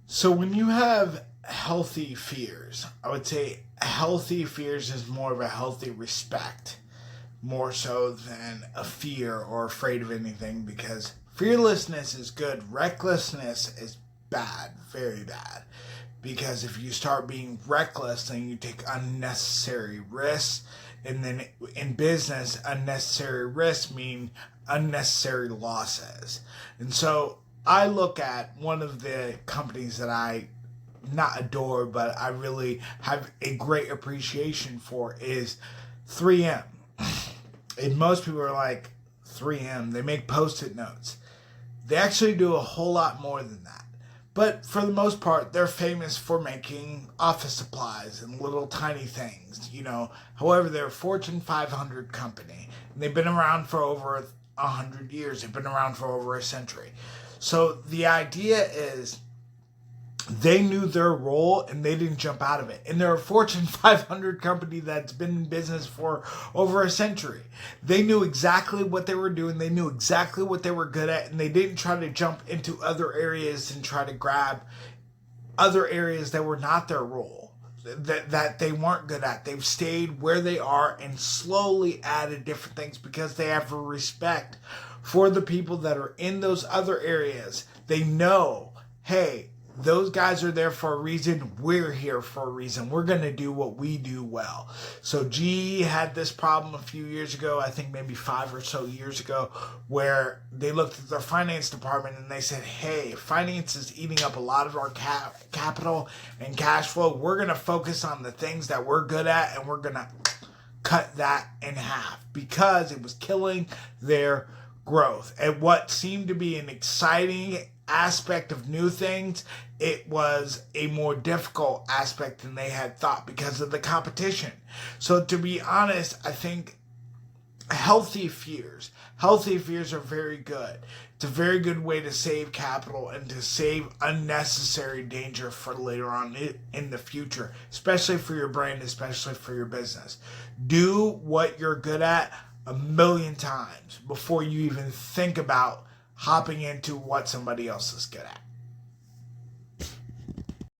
So when you have healthy fears, I would say healthy fears is more of a healthy respect, more so than a fear or afraid of anything, because fearlessness is good. Recklessness is bad, very bad. Because if you start being reckless, then you take unnecessary risks. And then in business, unnecessary risks mean unnecessary losses. And so I look at one of the companies that I not adore, but I really have a great appreciation for is 3M. And most people are like, 3M, they make post-it notes. They actually do a whole lot more than that. But for the most part, they're famous for making office supplies and little tiny things, However, they're a Fortune 500 company. And they've been around for over 100 years. They've been around for over a century. So the idea is they knew their role and they didn't jump out of it. And they're a Fortune 500 company that's been in business for over a century. They knew exactly what they were doing. They knew exactly what they were good at. And they didn't try to jump into other areas and try to grab other areas that were not their role, that they weren't good at. They've stayed where they are and slowly added different things because they have a respect for the people that are in those other areas. They know, hey, those guys are there for a reason. We're here for a reason. We're going to do what we do well. So GE had this problem a few years ago, I think maybe 5 or so years ago, where they looked at their finance department and they said, hey, finance is eating up a lot of our capital and cash flow. We're going to focus on the things that we're good at, and we're going to cut that in half because it was killing their growth. And what seemed to be an exciting aspect of new things, it was a more difficult aspect than they had thought because of the competition. So to be honest, I think healthy fears are very good. It's a very good way to save capital and to save unnecessary danger for later on in the future, especially for your brand, especially for your business. Do what you're good at a million times before you even think about hopping into what somebody else is good at.